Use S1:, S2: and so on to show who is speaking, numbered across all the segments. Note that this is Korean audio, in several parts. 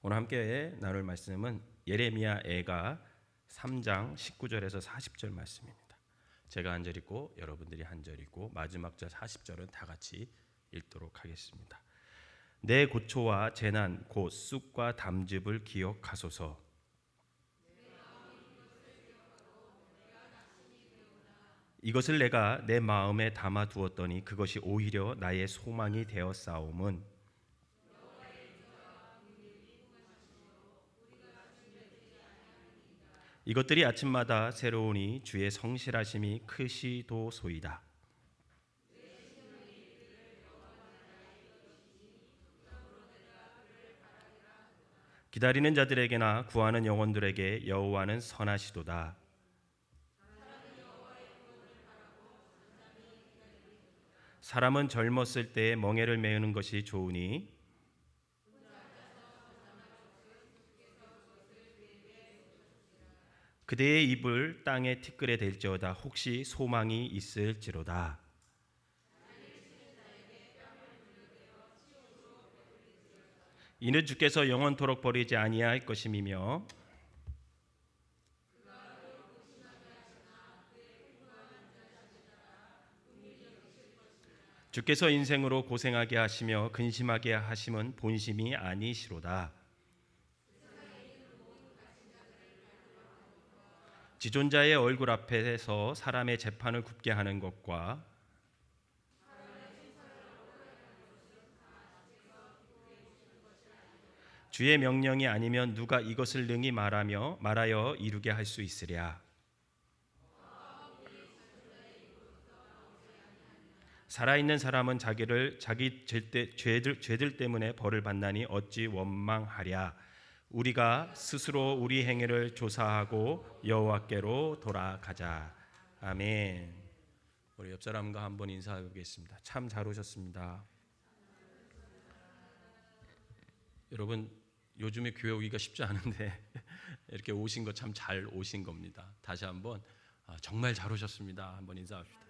S1: 오늘 함께 나눌 말씀은 예레미야 애가 3장 19절에서 40절 말씀입니다. 제가 한 절 읽고 여러분들이 한 절 읽고 마지막 절 40절은 다 같이 읽도록 하겠습니다. 내 고초와 재난 곧 쑥과 담즙을 기억하소서. 이것을 내가 내 마음에 담아두었더니 그것이 오히려 나의 소망이 되었사옴은 이것들이 아침마다 새로우니 주의 성실하심이 크시도소이다. 기다리는 자들에게나 구하는 영혼들에게 여호와는 선하시도다. 사람은 젊었을 때에 멍에를 메우는 것이 좋으니 그대의 입을 땅에 티끌에 댈지어다. 혹시 소망이 있을지로다. 이는 주께서 영원토록 버리지 아니할 것임이며 주께서 인생으로 고생하게 하시며 근심하게 하심은 본심이 아니시로다. 지존자의 얼굴 앞에서 사람의 재판을 굽게 하는 것과 주의 명령이 아니면 누가 이것을 능히 말하여 이루게 할 수 있으랴. 살아있는 사람은 자기 죄들 때문에 벌을 받나니 어찌 원망하랴. 우리가 스스로 우리 행위를 조사하고 여호와께로 돌아가자. 아멘. 우리 옆 사람과 한번 인사하겠습니다. 참 잘 오셨습니다. 여러분, 요즘에 교회 오기가 쉽지 않은데 이렇게 오신 거 참 잘 오신 겁니다. 다시 한번 정말 잘 오셨습니다. 한번 인사합시다.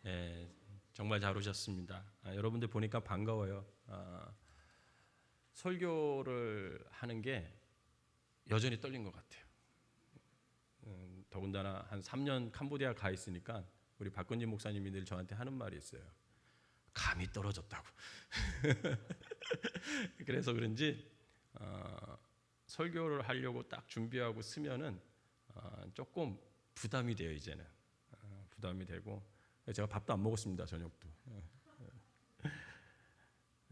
S1: 네, 정말 잘 오셨습니다. 여러분들 보니까 반가워요. 설교를 하는 게 여전히 떨린 것 같아요. 더군다나 한 3년 캄보디아 가 있으니까 우리 박건진 목사님이 늘 저한테 하는 말이 있어요. 감이 떨어졌다고. 그래서 그런지 설교를 하려고 딱 준비하고 쓰면은 조금 부담이 돼요. 이제는 부담이 되고 제가 밥도 안 먹었습니다. 저녁도.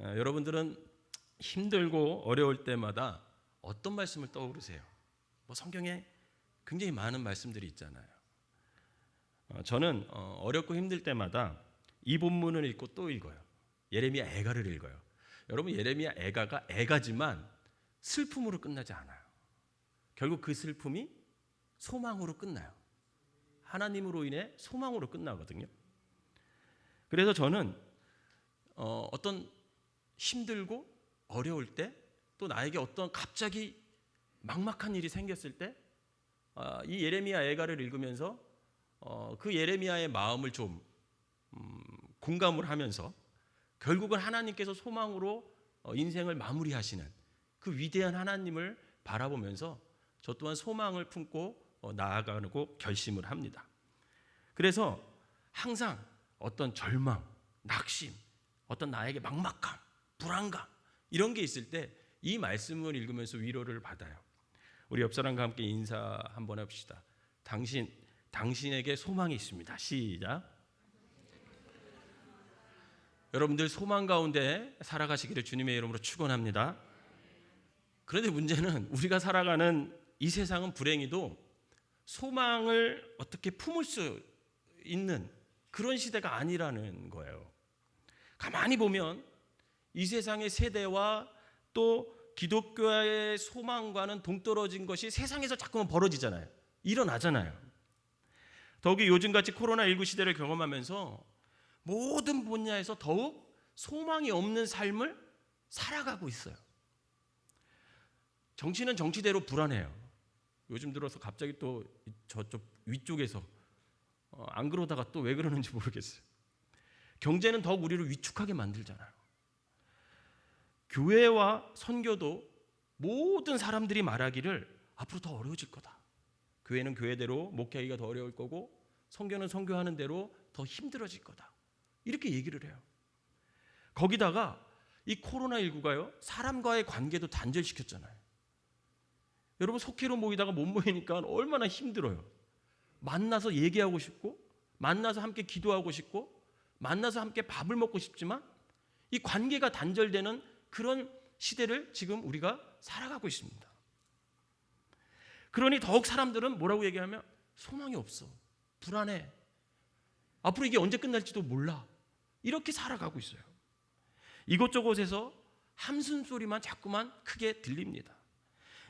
S1: 여러분들은 힘들고 어려울 때마다 어떤 말씀을 떠오르세요? 성경에 굉장히 많은 말씀들이 있잖아요. 저는 어렵고 힘들 때마다 이 본문을 읽고 또 읽어요. 예레미야 애가를 읽어요. 여러분, 예레미야 애가가 애가지만 슬픔으로 끝나지 않아요. 결국 그 슬픔이 소망으로 끝나요. 하나님으로 인해 소망으로 끝나거든요. 그래서 저는 어떤 힘들고 어려울 때, 또 나에게 어떤 갑자기 막막한 일이 생겼을 때 이 예레미야 애가를 읽으면서 그 예레미야의 마음을 좀 공감을 하면서 결국은 하나님께서 소망으로 인생을 마무리하시는 그 위대한 하나님을 바라보면서 저 또한 소망을 품고 나아가고 결심을 합니다. 그래서 항상 어떤 절망, 낙심, 어떤 나에게 막막함, 불안감 이런 게 있을 때 이 말씀을 읽으면서 위로를 받아요. 우리 옆 사람과 함께 인사 한번 해봅시다. 당신에게 소망이 있습니다. 시작. 여러분들 소망 가운데 살아가시기를 주님의 이름으로 축원합니다. 그런데 문제는 우리가 살아가는 이 세상은 불행히도 소망을 어떻게 품을 수 있는 그런 시대가 아니라는 거예요. 가만히 보면 이 세상의 세대와 또 기독교의 소망과는 동떨어진 것이 세상에서 자꾸만 벌어지잖아요. 일어나잖아요. 더욱이 요즘같이 코로나19 시대를 경험하면서 모든 분야에서 더욱 소망이 없는 삶을 살아가고 있어요. 정치는 정치대로 불안해요. 요즘 들어서 갑자기 또 저쪽 위쪽에서 안 그러다가 또 왜 그러는지 모르겠어요. 경제는 더욱 우리를 위축하게 만들잖아요. 교회와 선교도 모든 사람들이 말하기를 앞으로 더 어려워질 거다. 교회는 교회대로 목회하기가 더 어려울 거고 선교는 선교하는 대로 더 힘들어질 거다. 이렇게 얘기를 해요. 거기다가 이 코로나19가요, 사람과의 관계도 단절시켰잖아요. 여러분 속회로 모이다가 못 모이니까 얼마나 힘들어요. 만나서 얘기하고 싶고, 만나서 함께 기도하고 싶고, 만나서 함께 밥을 먹고 싶지만 이 관계가 단절되는 그런 시대를 지금 우리가 살아가고 있습니다. 그러니 더욱 사람들은 뭐라고 얘기하면 소망이 없어, 불안해, 앞으로 이게 언제 끝날지도 몰라, 이렇게 살아가고 있어요. 이곳저곳에서 함슨 소리만 자꾸만 크게 들립니다.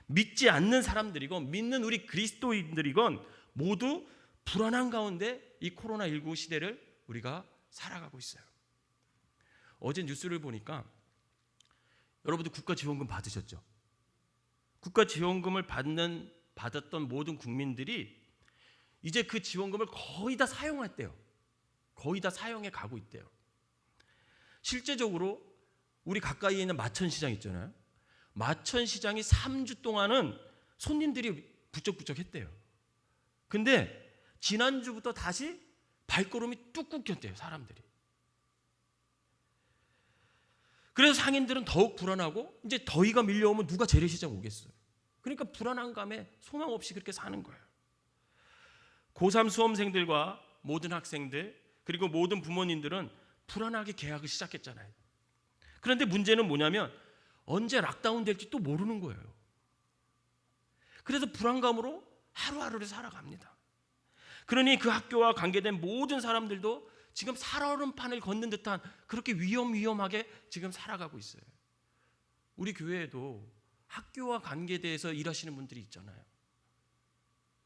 S1: 믿지 않는 사람들이건 믿는 우리 그리스도인들이건 모두 불안한 가운데 이 코로나19 시대를 우리가 살아가고 있어요. 어제 뉴스를 보니까 여러분들 국가지원금 받으셨죠? 국가지원금을 받았던 모든 국민들이 이제 그 지원금을 거의 다 사용했대요. 거의 다 사용해 가고 있대요. 실제적으로 우리 가까이에 있는 마천시장 있잖아요. 마천시장이 3주 동안은 손님들이 부쩍부쩍 했대요. 근데 지난주부터 다시 발걸음이 뚝 끊겼대요, 사람들이. 그래서 상인들은 더욱 불안하고 이제 더위가 밀려오면 누가 재래시장 오겠어요. 그러니까 불안한 감에 소망 없이 그렇게 사는 거예요. 고3 수험생들과 모든 학생들 그리고 모든 부모님들은 불안하게 계약을 시작했잖아요. 그런데 문제는 뭐냐면 언제 락다운 될지 또 모르는 거예요. 그래서 불안감으로 하루하루를 살아갑니다. 그러니 그 학교와 관계된 모든 사람들도 지금 살얼음판을 걷는 듯한 그렇게 위험하게 지금 살아가고 있어요. 우리 교회에도 학교와 관계대해서 일하시는 분들이 있잖아요.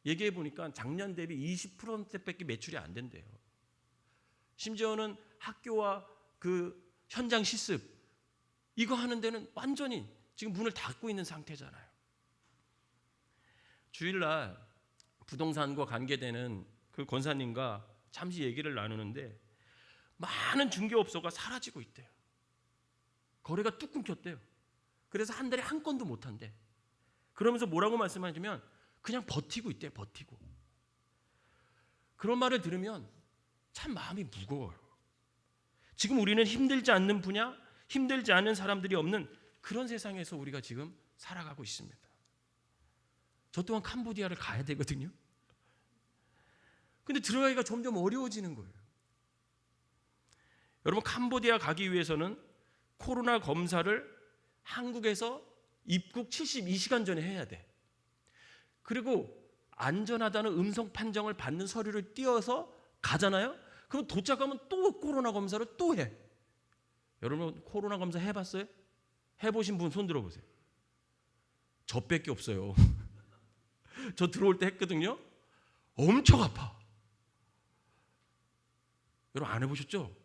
S1: 얘기해 보니까 작년 대비 20%밖에 매출이 안 된대요. 심지어는 학교와 그 현장 실습 이거 하는 데는 완전히 지금 문을 닫고 있는 상태잖아요. 주일날 부동산과 관계되는 그 권사님과 잠시 얘기를 나누는데 많은 중개업소가 사라지고 있대요. 거래가 뚝 끊겼대요. 그래서 한 달에 한 건도 못 한대. 그러면서 뭐라고 말씀하시면 그냥 버티고 있대요. 버티고. 그런 말을 들으면 참 마음이 무거워요. 지금 우리는 힘들지 않는 분야, 힘들지 않은 사람들이 없는 그런 세상에서 우리가 지금 살아가고 있습니다. 저 또한 캄보디아를 가야 되거든요. 근데 들어가기가 점점 어려워지는 거예요. 여러분 캄보디아 가기 위해서는 코로나 검사를 한국에서 입국 72시간 전에 해야 돼. 그리고 안전하다는 음성 판정을 받는 서류를 띄어서 가잖아요. 그럼 도착하면 또 코로나 검사를 또 해. 여러분 코로나 검사 해봤어요? 해보신 분 손 들어보세요. 저밖에 없어요. 저 들어올 때 했거든요. 엄청 아파. 여러분 안 해보셨죠?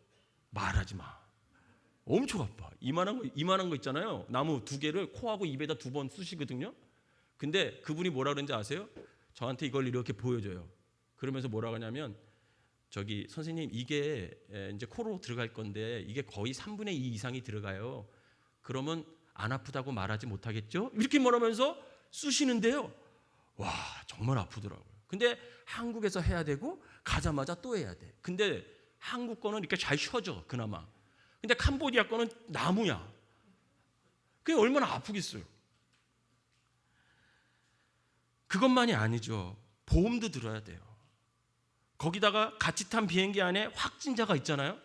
S1: 말하지 마. 엄청 아파. 이만한 거 있잖아요. 나무 2개를 코하고 입에다 2번 쑤시거든요. 근데 그분이 뭐라 그러는지 아세요? 저한테 이걸 이렇게 보여줘요. 그러면서 뭐라 하냐면 저기 선생님 이게 이제 코로 들어갈 건데 이게 거의 3분의 2 이상이 들어가요. 그러면 안 아프다고 말하지 못하겠죠? 이렇게 말하면서 쑤시는데요. 와 정말 아프더라고요. 근데 한국에서 해야 되고 가자마자 또 해야 돼. 근데 한국 거는 이렇게 잘 쉬어져 그나마. 근데 캄보디아 거는 나무야. 그게 얼마나 아프겠어요. 그것만이 아니죠. 보험도 들어야 돼요. 거기다가 같이 탄 비행기 안에 확진자가 있잖아요.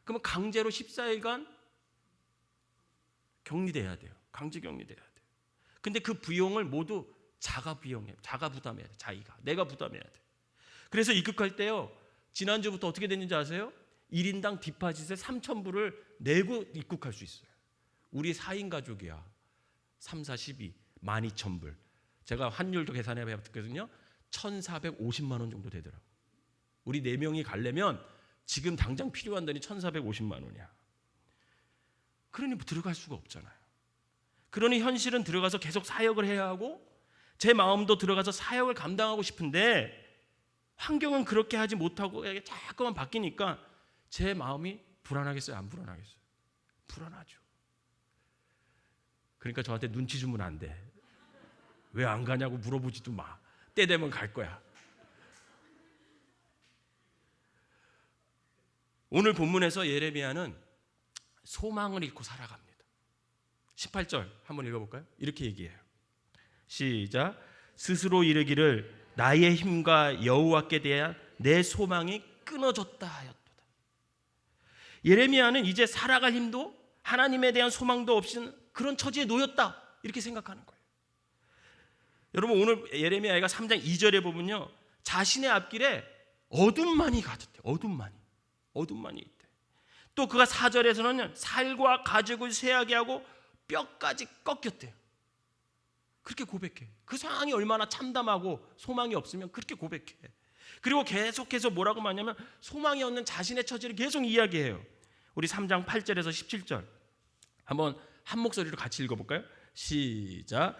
S1: 그러면 강제로 14일간 격리돼야 돼요. 강제 격리돼야 돼요. 근데 그 비용을 모두 자가 부담해야 돼. 자기가. 내가 부담해야 돼. 그래서 입국할 때요. 지난주부터 어떻게 됐는지 아세요? 1인당 디파짓에 3,000불을 내고 입국할 수 있어요. 우리 4인 가족이야. 3, 4, 12, 12,000불. 제가 환율도 계산해 봤거든요. 1,450만 원 정도 되더라고요. 우리 4명이 가려면 지금 당장 필요한 돈이 1,450만 원이야. 그러니 들어갈 수가 없잖아요. 그러니 현실은 들어가서 계속 사역을 해야 하고 제 마음도 들어가서 사역을 감당하고 싶은데 환경은 그렇게 하지 못하고 자꾸만 바뀌니까 제 마음이 불안하겠어요? 안 불안하겠어요? 불안하죠. 그러니까 저한테 눈치 주면 안 돼. 왜 안 가냐고 물어보지도 마. 때 되면 갈 거야. 오늘 본문에서 예레미야는 소망을 잃고 살아갑니다. 18절 한번 읽어볼까요? 이렇게 얘기해요. 시작. 스스로 이르기를 나의 힘과 여호와께 대한 내 소망이 끊어졌다 하였도다. 예레미야는 이제 살아갈 힘도 하나님에 대한 소망도 없인 그런 처지에 놓였다 이렇게 생각하는 거예요. 여러분 오늘 예레미야가 3장 2절에 보면요, 자신의 앞길에 어둠만이 가득해. 어둠만이 있대. 또 그가 4절에서는 살과 가죽을 쇠하게 하고 뼈까지 꺾였대요. 그렇게 고백해. 그 상황이 얼마나 참담하고 소망이 없으면 그렇게 고백해. 그리고 계속해서 뭐라고 말하냐면 소망이 없는 자신의 처지를 계속 이야기해요. 우리 3장 8절에서 17절 한번 한 목소리로 같이 읽어볼까요? 시작.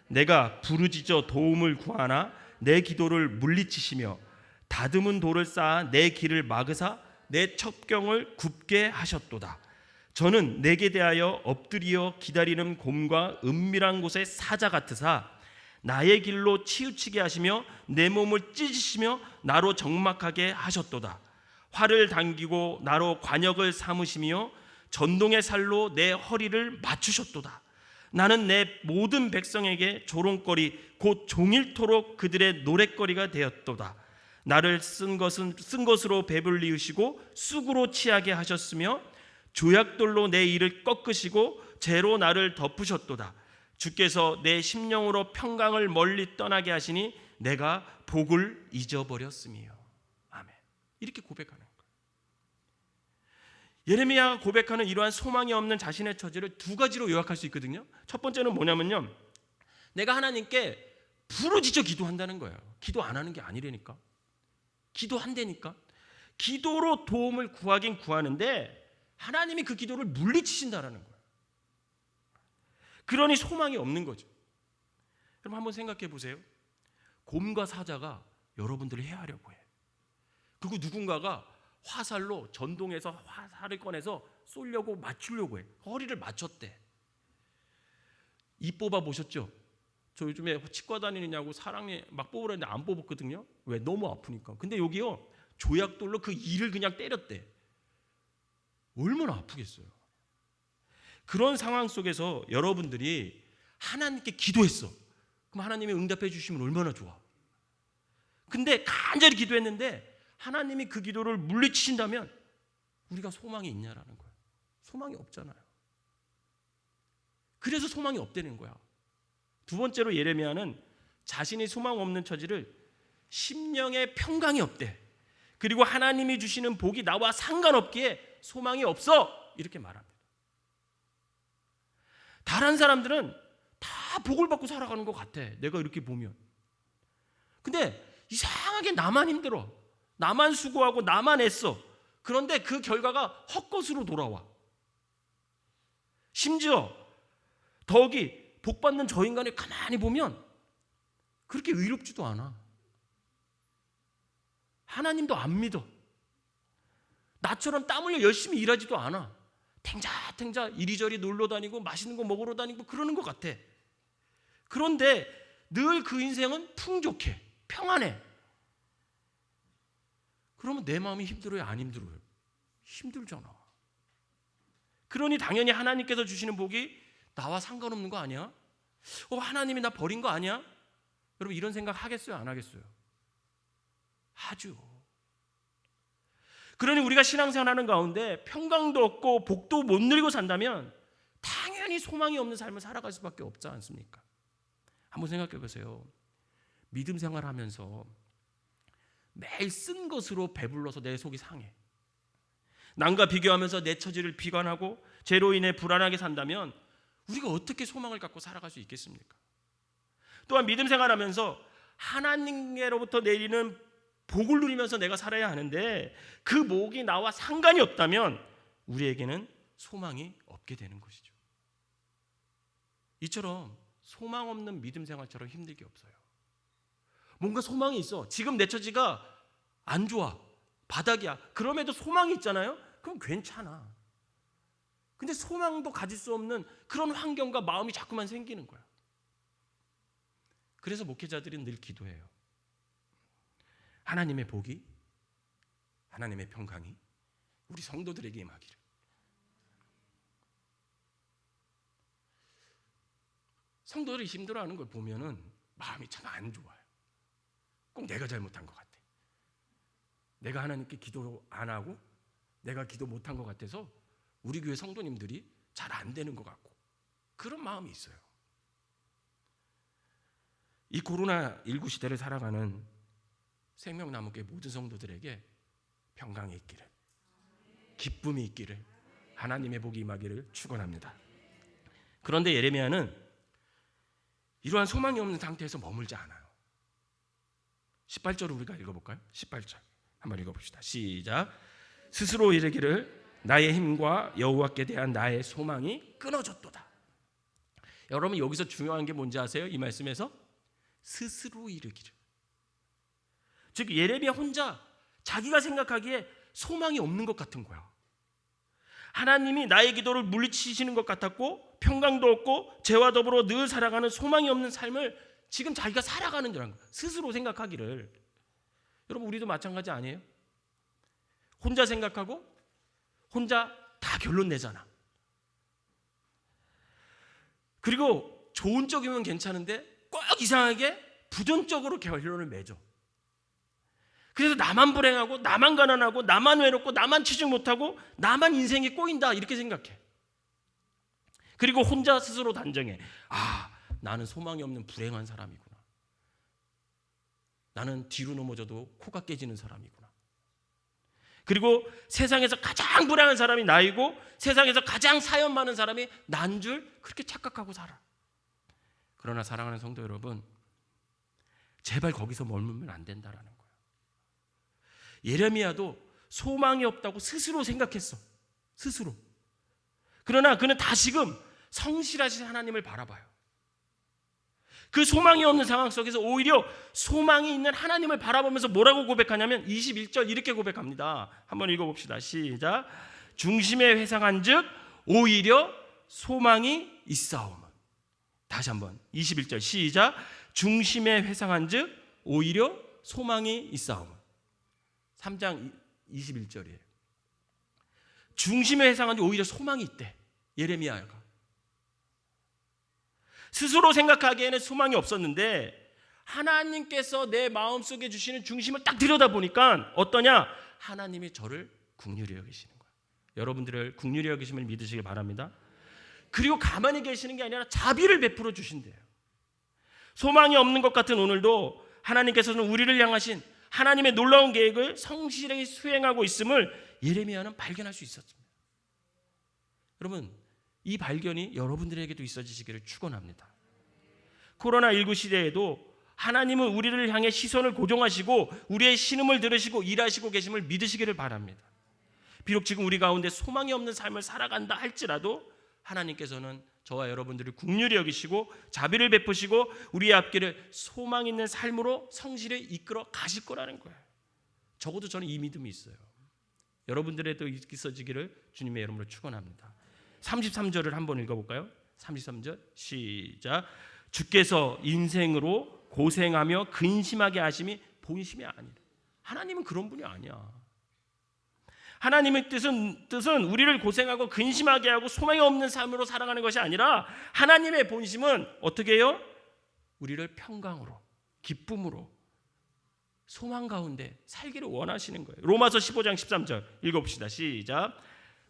S1: 내가 부르짖어 도움을 구하나 내 기도를 물리치시며 다듬은 돌을 쌓아 내 길을 막으사 내 첩경을 굽게 하셨도다. 저는 내게 대하여 엎드리어 기다리는 곰과 은밀한 곳의 사자 같으사 나의 길로 치우치게 하시며 내 몸을 찢으시며 나로 적막하게 하셨도다. 활을 당기고 나로 관역을 삼으시며 전동의 살로 내 허리를 맞추셨도다. 나는 내 모든 백성에게 조롱거리 곧 종일토록 그들의 노랫거리가 되었도다. 나를 쓴 것으로 배불리우시고 쑥으로 취하게 하셨으며 조약돌로 내 이를 꺾으시고 재로 나를 덮으셨도다. 주께서 내 심령으로 평강을 멀리 떠나게 하시니 내가 복을 잊어버렸으며. 아멘. 이렇게 고백하는 거예요. 예레미야가 고백하는 이러한 소망이 없는 자신의 처지를 두 가지로 요약할 수 있거든요. 첫 번째는 뭐냐면요, 내가 하나님께 부르짖어 기도한다는 거예요. 기도 안 하는 게 아니라니까. 기도한다니까. 기도로 도움을 구하긴 구하는데 하나님이 그 기도를 물리치신다라는 거예요. 그러니 소망이 없는 거죠. 여러분 한번 생각해 보세요. 곰과 사자가 여러분들을 해하려고 해. 그리고 누군가가 화살로 전동에서 화살을 꺼내서 쏘려고 맞추려고 해. 허리를 맞췄대. 입 뽑아 보셨죠? 저 요즘에 치과 다니느냐고 사랑니 막 뽑으라는데 안 뽑았거든요. 왜? 너무 아프니까. 근데 여기요, 조약돌로 그 이를 그냥 때렸대. 얼마나 아프겠어요. 그런 상황 속에서 여러분들이 하나님께 기도했어. 그럼 하나님이 응답해 주시면 얼마나 좋아. 근데 간절히 기도했는데 하나님이 그 기도를 물리치신다면 우리가 소망이 있냐라는 거예요. 소망이 없잖아요. 그래서 소망이 없다는 거야. 두 번째로 예레미야는 자신이 소망 없는 처지를 심령의 평강이 없대. 그리고 하나님이 주시는 복이 나와 상관없기에 소망이 없어. 이렇게 말합니다. 다른 사람들은 다 복을 받고 살아가는 것 같아. 내가 이렇게 보면. 근데 이상하게 나만 힘들어. 나만 수고하고 나만 애써. 그런데 그 결과가 헛것으로 돌아와. 심지어 더욱이 복받는 저 인간을 가만히 보면 그렇게 의롭지도 않아. 하나님도 안 믿어. 나처럼 땀 흘려 열심히 일하지도 않아. 탱자탱자 이리저리 놀러 다니고 맛있는 거 먹으러 다니고 그러는 것 같아. 그런데 늘 그 인생은 풍족해. 평안해. 그러면 내 마음이 힘들어요? 안 힘들어요? 힘들잖아. 그러니 당연히 하나님께서 주시는 복이 나와 상관없는 거 아니야? 하나님이 나 버린 거 아니야? 여러분 이런 생각 하겠어요? 안 하겠어요? 하죠. 그러니 우리가 신앙생활하는 가운데 평강도 없고 복도 못 누리고 산다면 당연히 소망이 없는 삶을 살아갈 수밖에 없지 않습니까? 한번 생각해 보세요. 믿음 생활하면서 매일 쓴 것으로 배불러서 내 속이 상해. 남과 비교하면서 내 처지를 비관하고 죄로 인해 불안하게 산다면 우리가 어떻게 소망을 갖고 살아갈 수 있겠습니까? 또한 믿음 생활하면서 하나님께로부터 내리는 복을 누리면서 내가 살아야 하는데 그 복이 나와 상관이 없다면 우리에게는 소망이 없게 되는 것이죠. 이처럼 소망 없는 믿음 생활처럼 힘들 게 없어요. 뭔가 소망이 있어. 지금 내 처지가 안 좋아. 바닥이야. 그럼에도 소망이 있잖아요. 그럼 괜찮아. 근데 소망도 가질 수 없는 그런 환경과 마음이 자꾸만 생기는 거야. 그래서 목회자들이 늘 기도해요. 하나님의 복이, 하나님의 평강이 우리 성도들에게 임하기를. 성도들이 힘들어하는 걸 보면은 마음이 참 안 좋아요. 꼭 내가 잘못한 것 같아. 내가 하나님께 기도 안 하고 내가 기도 못한 것 같아서 우리 교회 성도님들이 잘 안 되는 것 같고 그런 마음이 있어요. 이 코로나19 시대를 살아가는 생명나무교회 모든 성도들에게 평강이 있기를, 기쁨이 있기를, 하나님의 복이 임하기를 축원합니다. 그런데 예레미야는 이러한 소망이 없는 상태에서 머물지 않아요. 18절을 우리가 읽어볼까요? 18절 한번 읽어봅시다. 시작. 스스로 이르기를 나의 힘과 여호와께 대한 나의 소망이 끊어졌도다. 여러분 여기서 중요한 게 뭔지 아세요? 이 말씀에서 스스로 이르기를. 즉 예레미야 혼자 자기가 생각하기에 소망이 없는 것 같은 거야. 하나님이 나의 기도를 물리치시는 것 같았고 평강도 없고 죄와 더불어 늘 살아가는 소망이 없는 삶을 지금 자기가 살아가는 줄 알고 스스로 생각하기를. 여러분 우리도 마찬가지 아니에요? 혼자 생각하고 혼자 다 결론 내잖아. 그리고 좋은 쪽이면 괜찮은데 꼭 이상하게 부정적으로 결론을 맺어. 그래서 나만 불행하고 나만 가난하고 나만 외롭고 나만 취직 못하고 나만 인생이 꼬인다 이렇게 생각해. 그리고 혼자 스스로 단정해. 아, 나는 소망이 없는 불행한 사람이구나. 나는 뒤로 넘어져도 코가 깨지는 사람이구나. 그리고 세상에서 가장 불행한 사람이 나이고 세상에서 가장 사연 많은 사람이 난 줄 그렇게 착각하고 살아. 그러나 사랑하는 성도 여러분, 제발 거기서 머물면 안 된다라는 거예요. 예레미야도 소망이 없다고 스스로 생각했어. 스스로. 그러나 그는 다시금 성실하신 하나님을 바라봐요. 그 소망이 없는 상황 속에서 오히려 소망이 있는 하나님을 바라보면서 뭐라고 고백하냐면 21절 이렇게 고백합니다. 한번 읽어봅시다. 시작. 중심에 회상한 즉 오히려 소망이 있사오면. 다시 한번 21절 시작. 중심에 회상한 즉 오히려 소망이 있사오면. 3장 21절이에요. 중심에 회상한 즉 오히려 소망이 있대. 예레미야가. 스스로 생각하기에는 소망이 없었는데 하나님께서 내 마음속에 주시는 중심을 딱 들여다보니까 어떠냐? 하나님이 저를 긍휼히 여기시는 거예요. 여러분들을 긍휼히 여기심을 믿으시길 바랍니다. 그리고 가만히 계시는 게 아니라 자비를 베풀어 주신대요. 소망이 없는 것 같은 오늘도 하나님께서는 우리를 향하신 하나님의 놀라운 계획을 성실히 수행하고 있음을 예레미야는 발견할 수 있었습니다. 여러분 이 발견이 여러분들에게도 있어지시기를 축원합니다. 코로나19 시대에도 하나님은 우리를 향해 시선을 고정하시고 우리의 신음을 들으시고 일하시고 계심을 믿으시기를 바랍니다. 비록 지금 우리 가운데 소망이 없는 삶을 살아간다 할지라도 하나님께서는 저와 여러분들을 긍휼히 여기시고 자비를 베푸시고 우리의 앞길을 소망 있는 삶으로 성실히 이끌어 가실 거라는 거예요. 적어도 저는 이 믿음이 있어요. 여러분들에도 있어지기를 주님의 이름으로 축원합니다. 33절을 한번 읽어볼까요? 33절 시작. 주께서 인생으로 고생하며 근심하게 하심이 본심이 아니라. 하나님은 그런 분이 아니야. 하나님의 뜻은 우리를 고생하고 근심하게 하고 소망이 없는 삶으로 살아가는 것이 아니라 하나님의 본심은 어떻게 해요? 우리를 평강으로 기쁨으로 소망 가운데 살기를 원하시는 거예요. 로마서 15장 13절 읽어봅시다. 시작.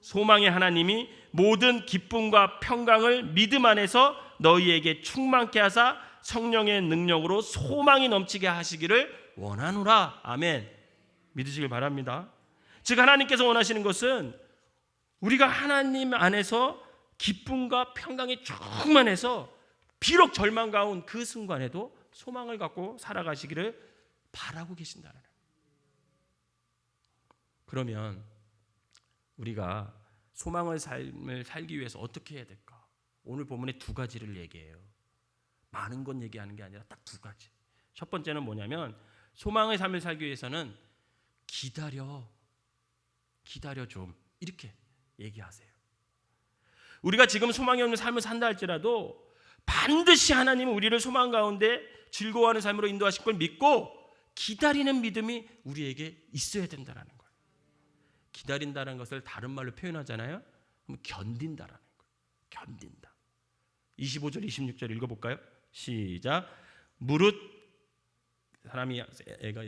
S1: 소망의 하나님이 모든 기쁨과 평강을 믿음 안에서 너희에게 충만케 하사 성령의 능력으로 소망이 넘치게 하시기를 원하노라. 아멘. 믿으시길 바랍니다. 즉 하나님께서 원하시는 것은 우리가 하나님 안에서 기쁨과 평강이 충만해서 비록 절망 가운 그 순간에도 소망을 갖고 살아가시기를 바라고 계신다는. 그러면 우리가 소망의 삶을 살기 위해서 어떻게 해야 될까? 오늘 본문에 두 가지를 얘기해요. 많은 건 얘기하는 게 아니라 딱 두 가지. 첫 번째는 뭐냐면 소망의 삶을 살기 위해서는 기다려 좀 이렇게 얘기하세요. 우리가 지금 소망이 없는 삶을 산다 할지라도 반드시 하나님은 우리를 소망 가운데 즐거워하는 삶으로 인도하실 걸 믿고 기다리는 믿음이 우리에게 있어야 된다는 거예요. 기다린다는 것을 다른 말로 표현하잖아요. 그럼 견딘다라는 거예요. 견딘다. 25절 26절 읽어볼까요? 시작. 무릇 사람이 애가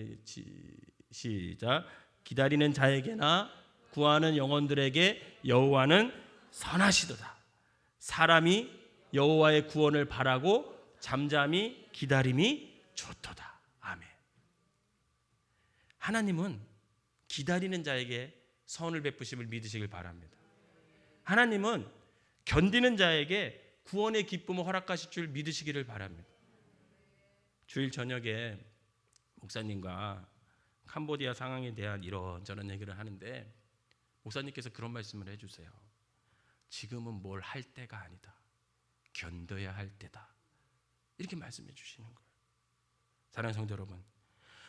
S1: 시작. 기다리는 자에게나 구하는 영혼들에게 여호와는 선하시도다. 사람이 여호와의 구원을 바라고 잠잠히 기다림이 좋도다. 아멘. 하나님은 기다리는 자에게 선을 베푸심을 믿으시길 바랍니다. 하나님은 견디는 자에게 구원의 기쁨을 허락하실 줄 믿으시기를 바랍니다. 주일 저녁에 목사님과 캄보디아 상황에 대한 이런저런 얘기를 하는데 목사님께서 그런 말씀을 해주세요. 지금은 뭘 할 때가 아니다. 견뎌야 할 때다. 이렇게 말씀해 주시는 거예요. 사랑하는 성도 여러분,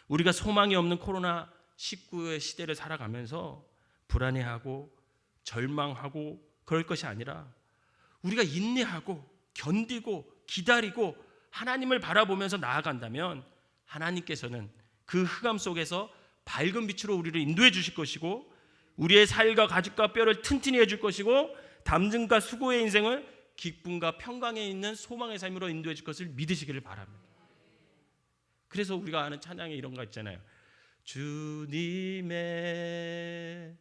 S1: 우리가 소망이 없는 코로나19의 시대를 살아가면서 불안해하고 절망하고 그럴 것이 아니라 우리가 인내하고 견디고 기다리고 하나님을 바라보면서 나아간다면 하나님께서는 그 흑암 속에서 밝은 빛으로 우리를 인도해 주실 것이고 우리의 살과 가죽과 뼈를 튼튼히 해줄 것이고 담증과 수고의 인생을 기쁨과 평강에 있는 소망의 삶으로 인도해 줄 것을 믿으시기를 바랍니다. 그래서 우리가 아는 찬양에 이런 거 있잖아요. 주님의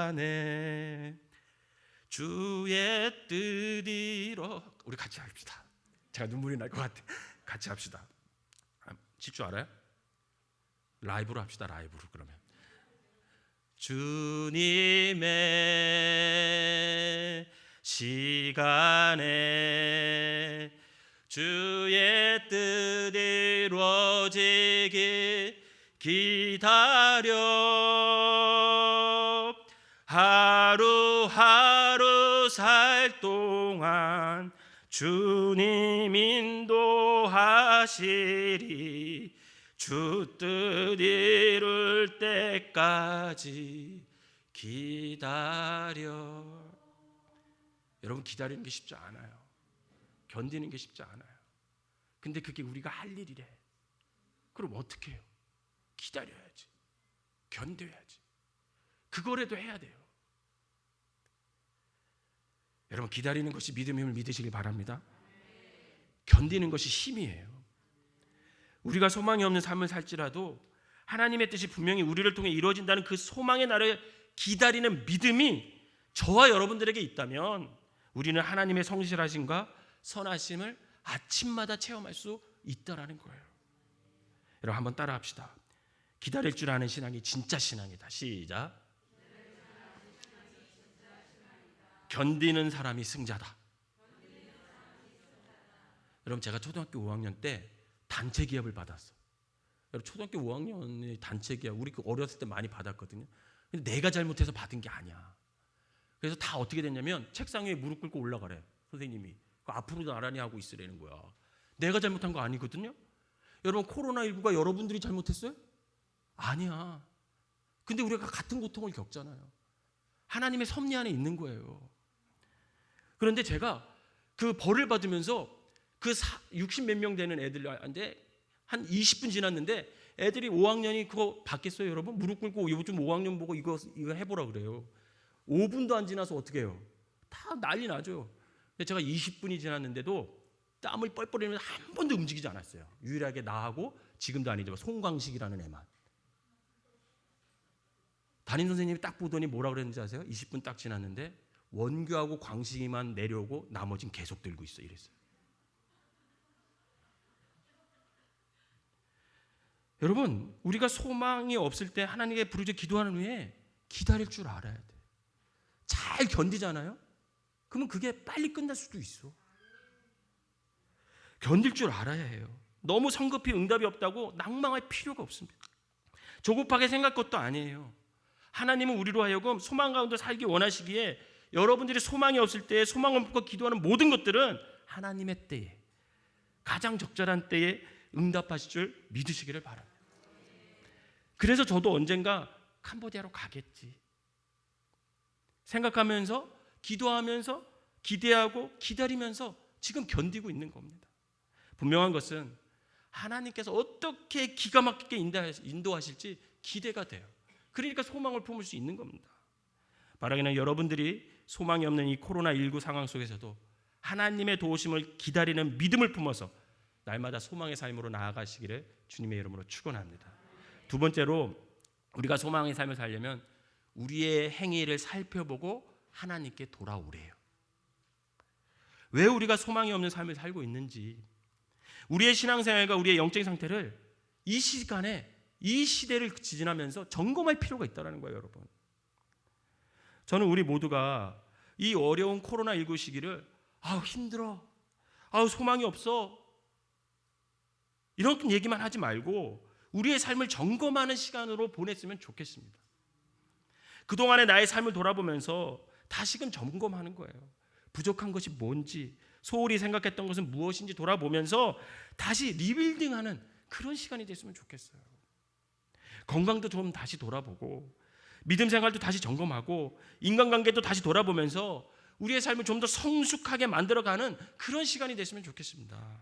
S1: 시간에 주의 뜻이로 우리 같이 합시다. 제가 눈물이 날 것 같아. 같이 합시다. 칠 줄 알아요? 라이브로 합시다. 라이브로 그러면. 주님의 시간에 주의 뜻 이루어지기 기다려 하루하루 살 동안 주님 인도하시리 주 뜻 이룰 때까지 기다려. 여러분 기다리는 게 쉽지 않아요. 견디는 게 쉽지 않아요. 근데 그게 우리가 할 일이래. 그럼 어떻게 해요? 기다려야지. 견뎌야지. 그거라도 해야 돼요. 여러분 기다리는 것이 믿음임을 믿으시길 바랍니다. 견디는 것이 힘이에요. 우리가 소망이 없는 삶을 살지라도 하나님의 뜻이 분명히 우리를 통해 이루어진다는 그 소망의 날을 기다리는 믿음이 저와 여러분들에게 있다면 우리는 하나님의 성실하심과 선하심을 아침마다 체험할 수 있다라는 거예요. 여러분 한번 따라합시다. 기다릴 줄 아는 신앙이 진짜 신앙이다. 시작. 견디는 사람이 승자다. 여러분 제가 초등학교 5학년 때 단체 기업을 받았어. 여러분 초등학교 5학년의 단체 기업 우리 어렸을 때 많이 받았거든요. 근데 내가 잘못해서 받은 게 아니야. 그래서 다 어떻게 됐냐면 책상 위에 무릎 꿇고 올라가래. 선생님이 앞으로 나란히 하고 있으라는 거야. 내가 잘못한 거 아니거든요. 여러분 코로나19가 여러분들이 잘못했어요? 아니야. 근데 우리가 같은 고통을 겪잖아요. 하나님의 섭리 안에 있는 거예요. 그런데 제가 그 벌을 받으면서 그 60 몇 명 되는 애들한테 한 20분 지났는데 애들이 5학년이 그거 받겠어요, 여러분? 무릎 꿇고 요즘 5학년 보고 이거 해보라 그래요. 5분도 안 지나서 어떻게 해요? 다 난리 나죠. 근데 제가 20분이 지났는데도 땀을 뻘뻘 흘리면서 한 번도 움직이지 않았어요. 유일하게 나하고 지금도 아니지만 송광식이라는 애만. 담임 선생님이 딱 보더니 뭐라 그랬는지 아세요? 20분 딱 지났는데 원규하고 광식이만 내려오고 나머지는 계속 들고 있어 이랬어요. 여러분 우리가 소망이 없을 때 하나님께 부르짖어 기도하는 후에 기다릴 줄 알아야 돼. 잘 견디잖아요. 그러면 그게 빨리 끝날 수도 있어. 견딜 줄 알아야 해요. 너무 성급히 응답이 없다고 낭망할 필요가 없습니다. 조급하게 생각할 것도 아니에요. 하나님은 우리로 하여금 소망 가운데 살기 원하시기에 여러분들이 소망이 없을 때 소망을 품고 기도하는 모든 것들은 하나님의 때에 가장 적절한 때에 응답하실 줄 믿으시기를 바랍니다. 그래서 저도 언젠가 캄보디아로 가겠지 생각하면서 기도하면서 기대하고 기다리면서 지금 견디고 있는 겁니다. 분명한 것은 하나님께서 어떻게 기가 막히게 인도하실지 기대가 돼요. 그러니까 소망을 품을 수 있는 겁니다. 바라기는 여러분들이 소망이 없는 이 코로나19 상황 속에서도 하나님의 도우심을 기다리는 믿음을 품어서 날마다 소망의 삶으로 나아가시기를 주님의 이름으로 축원합니다. 두 번째로 우리가 소망의 삶을 살려면 우리의 행위를 살펴보고 하나님께 돌아오래요. 왜 우리가 소망이 없는 삶을 살고 있는지, 우리의 신앙생활과 우리의 영적 상태를 이 시간에, 이 시대를 지나면서 점검할 필요가 있다는 거예요, 여러분. 저는 우리 모두가 이 어려운 코로나19 시기를 힘들어, 소망이 없어, 이런 얘기만 하지 말고 우리의 삶을 점검하는 시간으로 보냈으면 좋겠습니다. 그동안의 나의 삶을 돌아보면서 다시금 점검하는 거예요. 부족한 것이 뭔지, 소홀히 생각했던 것은 무엇인지 돌아보면서 다시 리빌딩하는 그런 시간이 됐으면 좋겠어요. 건강도 좀 다시 돌아보고 믿음 생활도 다시 점검하고 인간관계도 다시 돌아보면서 우리의 삶을 좀 더 성숙하게 만들어가는 그런 시간이 됐으면 좋겠습니다.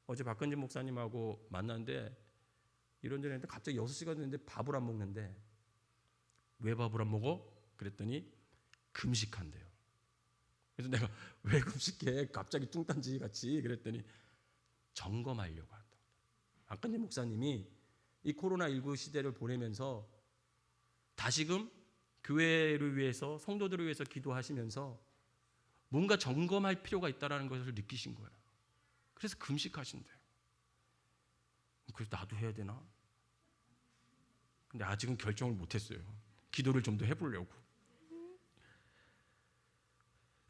S1: 어제 박건진 목사님하고 만났는데 이런저런 했는데 갑자기 6시간 됐는데 밥을 안 먹는데 왜 밥을 안 먹어? 그랬더니 금식한대요. 그래서 내가 왜 금식해? 갑자기 뚱딴지 같이. 그랬더니 점검하려고 한다. 박건진 목사님이 이 코로나19 시대를 보내면서 다시금 교회를 위해서, 성도들을 위해서 기도하시면서 뭔가 점검할 필요가 있다는 것을 느끼신 거예요. 그래서 금식하신대요. 그래서 나도 해야 되나? 근데 아직은 결정을 못했어요. 기도를 좀 더 해보려고.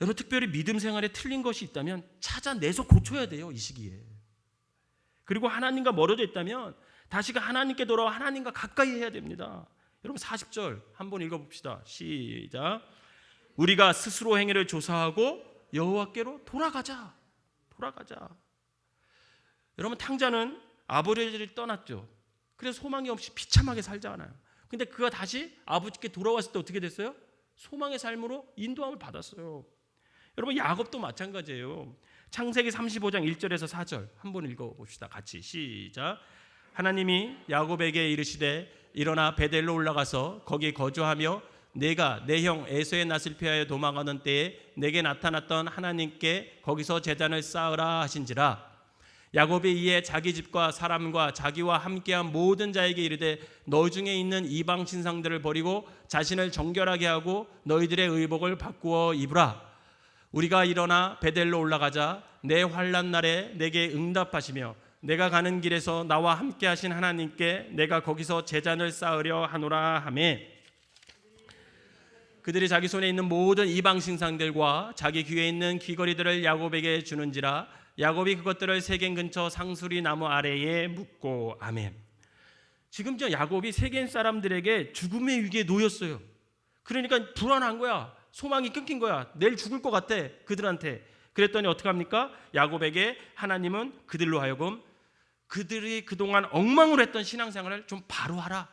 S1: 여러분, 특별히 믿음 생활에 틀린 것이 있다면 찾아내서 고쳐야 돼요, 이 시기에. 그리고 하나님과 멀어져 있다면 다시금 하나님께 돌아와 하나님과 가까이 해야 됩니다. 여러분, 40절 한번 읽어봅시다. 시작. 우리가 스스로 행위를 조사하고 여호와께로 돌아가자. 여러분, 탕자는 아버지를 떠났죠. 그래서 소망이 없이 비참하게 살잖아요. 근데 그가 다시 아버지께 돌아왔을 때 어떻게 됐어요? 소망의 삶으로 인도함을 받았어요. 여러분, 야곱도 마찬가지예요. 창세기 35장 1절에서 4절 한번 읽어봅시다. 같이 시작. 하나님이 야곱에게 이르시되 일어나 베델로 올라가서 거기 거주하며 내가 내 형 에서의 낯을 피하여 도망하던 때에 내게 나타났던 하나님께 거기서 제단을 쌓으라 하신지라. 야곱이 이에 자기 집과 사람과 자기와 함께한 모든 자에게 이르되 너 중에 있는 이방 신상들을 버리고 자신을 정결하게 하고 너희들의 의복을 바꾸어 입으라. 우리가 일어나 베델로 올라가자. 내 환난 날에 내게 응답하시며 내가 가는 길에서 나와 함께 하신 하나님께 내가 거기서 제단을 쌓으려 하노라 하며, 그들이 자기 손에 있는 모든 이방 신상들과 자기 귀에 있는 귀걸이들을 야곱에게 주는지라. 야곱이 그것들을 세겜 근처 상수리 나무 아래에 묻고. 아멘. 지금 저 야곱이 세겜 사람들에게 죽음의 위기에 놓였어요. 그러니까 불안한 거야. 소망이 끊긴 거야. 내일 죽을 것 같아, 그들한테. 그랬더니 어떻게 합니까? 야곱에게 하나님은 그들로 하여금 그들이 그동안 엉망으로 했던 신앙생활을 좀 바로 하라,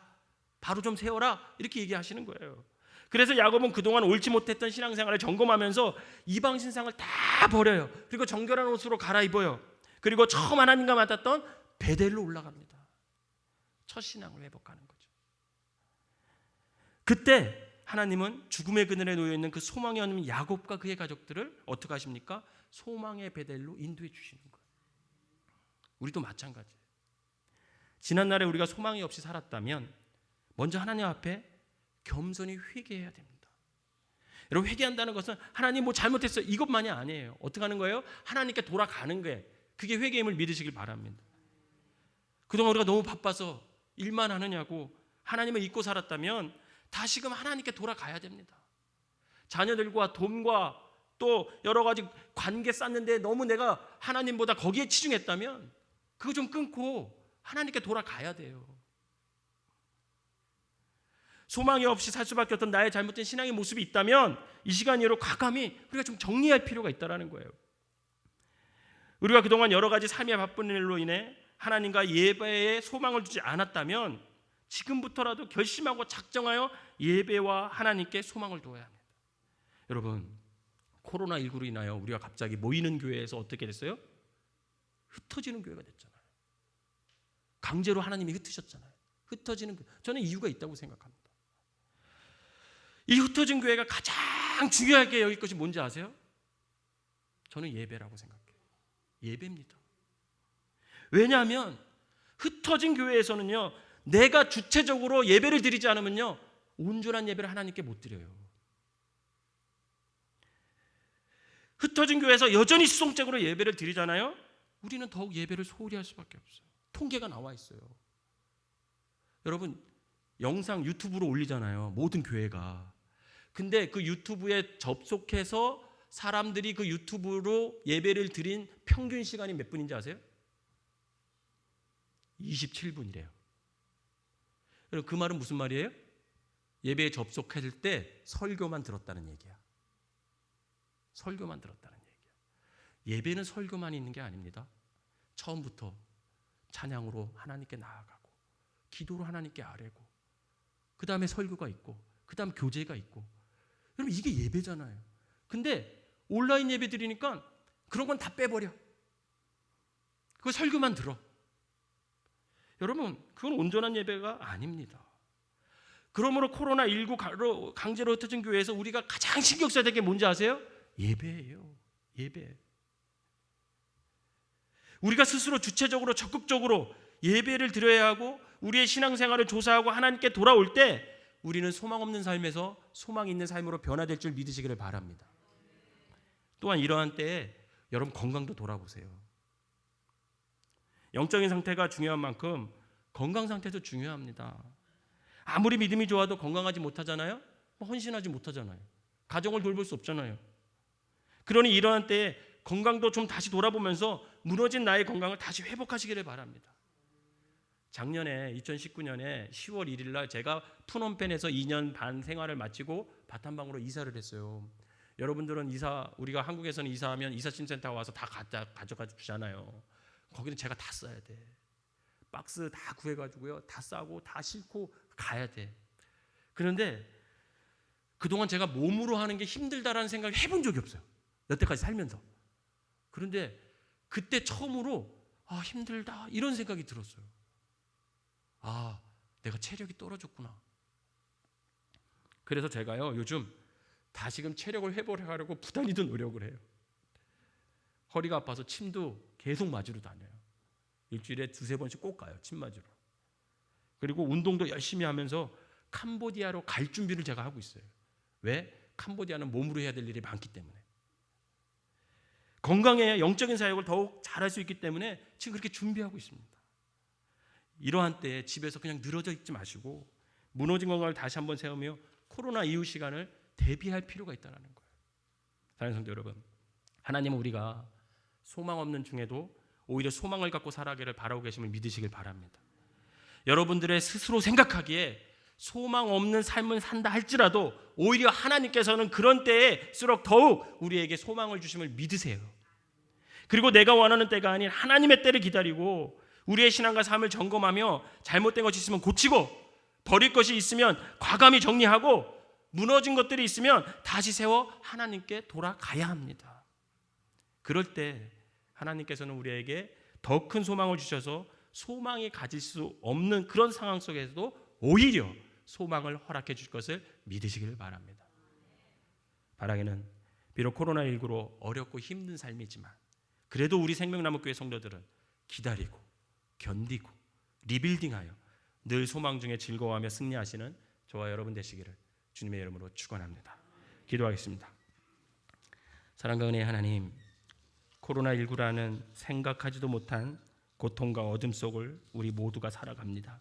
S1: 바로 좀 세워라, 이렇게 얘기하시는 거예요. 그래서 야곱은 그동안 옳지 못했던 신앙생활을 점검하면서 이방 신상을 다 버려요. 그리고 정결한 옷으로 갈아입어요. 그리고 처음 하나님과 만났던 베델로 올라갑니다. 첫 신앙을 회복하는 거죠. 그때 하나님은 죽음의 그늘에 놓여있는 그 소망이 없는 야곱과 그의 가족들을 어떻게 하십니까? 소망의 베델로 인도해 주시는 거예요. 우리도 마찬가지예요. 지난날에 우리가 소망이 없이 살았다면 먼저 하나님 앞에 겸손히 회개해야 됩니다. 여러분, 회개한다는 것은 하나님 뭐 잘못했어요, 이것만이 아니에요. 어떻게 하는 거예요? 하나님께 돌아가는 거예요. 그게 회개임을 믿으시길 바랍니다. 그동안 우리가 너무 바빠서 일만 하느냐고 하나님을 잊고 살았다면 다시금 하나님께 돌아가야 됩니다. 자녀들과 돈과 또 여러 가지 관계 쌓는데 너무 내가 하나님보다 거기에 치중했다면 그거 좀 끊고 하나님께 돌아가야 돼요. 소망이 없이 살 수밖에 없던 나의 잘못된 신앙의 모습이 있다면 이 시간 이후로 과감히 우리가 좀 정리할 필요가 있다는 거예요. 우리가 그동안 여러 가지 삶의 바쁜 일로 인해 하나님과 예배에 소망을 두지 않았다면 지금부터라도 결심하고 작정하여 예배와 하나님께 소망을 두어야 합니다. 여러분, 코로나19로 인하여 우리가 갑자기 모이는 교회에서 어떻게 됐어요? 흩어지는 교회가 됐잖아요. 강제로 하나님이 흩으셨잖아요. 흩어지는 교회. 저는 이유가 있다고 생각합니다. 이 흩어진 교회가 가장 중요하게 여길 것이 뭔지 아세요? 저는 예배라고 생각해요. 예배입니다. 왜냐하면 흩어진 교회에서는요, 내가 주체적으로 예배를 드리지 않으면요, 온전한 예배를 하나님께 못 드려요. 흩어진 교회에서 여전히 수동적으로 예배를 드리잖아요. 우리는 더욱 예배를 소홀히 할 수밖에 없어요. 통계가 나와 있어요. 여러분, 영상 유튜브로 올리잖아요. 모든 교회가. 근데 그 유튜브에 접속해서 사람들이 그 유튜브로 예배를 드린 평균 시간이 몇 분인지 아세요? 27분이래요. 여러분, 그 말은 무슨 말이에요? 예배에 접속할 때 설교만 들었다는 얘기야. 설교만 들었다는 얘기야. 예배는 설교만 있는 게 아닙니다. 처음부터 찬양으로 하나님께 나아가고, 기도로 하나님께 아뢰고, 그 다음에 설교가 있고, 그 다음 교제가 있고. 여러분, 이게 예배잖아요. 근데 온라인 예배 드리니까 그런 건 다 빼버려. 그 설교만 들어. 여러분, 그건 온전한 예배가 아닙니다. 그러므로 코로나19로 강제로 흩어진 교회에서 우리가 가장 신경 써야 될 게 뭔지 아세요? 예배예요. 예배. 우리가 스스로 주체적으로 적극적으로 예배를 드려야 하고, 우리의 신앙생활을 조사하고 하나님께 돌아올 때 우리는 소망 없는 삶에서 소망 있는 삶으로 변화될 줄 믿으시기를 바랍니다. 또한 이러한 때에 여러분, 건강도 돌아보세요. 영적인 상태가 중요한 만큼 건강 상태도 중요합니다. 아무리 믿음이 좋아도 건강하지 못하잖아요. 헌신하지 못하잖아요. 가정을 돌볼 수 없잖아요. 그러니 이러한 때에 건강도 좀 다시 돌아보면서 무너진 나의 건강을 다시 회복하시기를 바랍니다. 작년에 2019년에 10월 1일 날 제가 푸놈펜에서 2년 반 생활을 마치고 바탄방으로 이사를 했어요. 여러분들은 우리가 한국에서는 이사하면 이사심센터 와서 다 가져가 주잖아요. 거기는 제가 다 써야 돼. 박스 다 구해가지고요, 다 싸고 다 싣고 가야 돼. 그런데 그동안 제가 몸으로 하는 게 힘들다라는 생각을 해본 적이 없어요. 여태까지 살면서. 그런데 그때 처음으로 힘들다 이런 생각이 들었어요. 내가 체력이 떨어졌구나. 그래서 제가요, 요즘 다시금 체력을 회복하려고 부단히도 노력을 해요. 허리가 아파서 침도 계속 맞으러 다녀요. 일주일에 2-3번씩 꼭 가요, 침 맞으러. 그리고 운동도 열심히 하면서 캄보디아로 갈 준비를 제가 하고 있어요. 왜? 캄보디아는 몸으로 해야 될 일이 많기 때문에. 건강에 영적인 사역을 더욱 잘할 수 있기 때문에 지금 그렇게 준비하고 있습니다. 이러한 때에 집에서 그냥 늘어져 있지 마시고 무너진 건강을 다시 한번 세우며 코로나 이후 시간을 대비할 필요가 있다는 거예요. 사랑하는 성도 여러분, 하나님은 우리가 소망 없는 중에도 오히려 소망을 갖고 살아가기를 바라고 계심을 믿으시길 바랍니다. 여러분들의 스스로 생각하기에 소망 없는 삶을 산다 할지라도 오히려 하나님께서는 그런 때에일수록 더욱 우리에게 소망을 주심을 믿으세요. 그리고 내가 원하는 때가 아닌 하나님의 때를 기다리고 우리의 신앙과 삶을 점검하며 잘못된 것이 있으면 고치고, 버릴 것이 있으면 과감히 정리하고, 무너진 것들이 있으면 다시 세워 하나님께 돌아가야 합니다. 그럴 때 하나님께서는 우리에게 더 큰 소망을 주셔서 소망이 가질 수 없는 그런 상황 속에서도 오히려 소망을 허락해 줄 것을 믿으시길 바랍니다. 바라기는 비록 코로나19로 어렵고 힘든 삶이지만 그래도 우리 생명나무교회 성도들은 기다리고 견디고 리빌딩하여 늘 소망 중에 즐거워하며 승리하시는 저와 여러분 되시기를 주님의 이름으로 축원합니다. 기도하겠습니다. 사랑과 은혜의 하나님, 코로나19라는 생각하지도 못한 고통과 어둠 속을 우리 모두가 살아갑니다.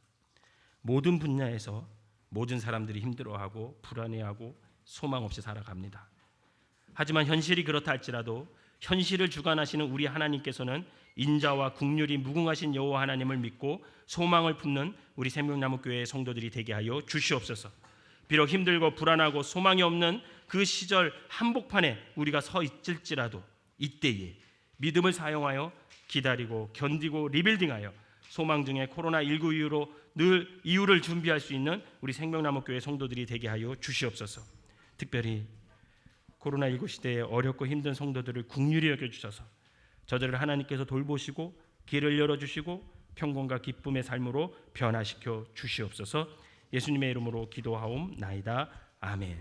S1: 모든 분야에서 모든 사람들이 힘들어하고 불안해하고 소망 없이 살아갑니다. 하지만 현실이 그렇다 할지라도 현실을 주관하시는 우리 하나님께서는 인자와 긍휼이 무궁하신 여호와 하나님을 믿고 소망을 품는 우리 생명나무교회의 성도들이 되게 하여 주시옵소서. 비록 힘들고 불안하고 소망이 없는 그 시절 한복판에 우리가 서 있을지라도 이때에 믿음을 사용하여 기다리고 견디고 리빌딩하여 소망 중에 코로나19 이후로 늘 이유를 준비할 수 있는 우리 생명나무교회 성도들이 되게 하여 주시옵소서. 특별히 코로나19 시대에 어렵고 힘든 성도들을 긍휼히 여겨주셔서 저들을 하나님께서 돌보시고 길을 열어주시고 평강과 기쁨의 삶으로 변화시켜 주시옵소서. 예수님의 이름으로 기도하옵나이다. 아멘.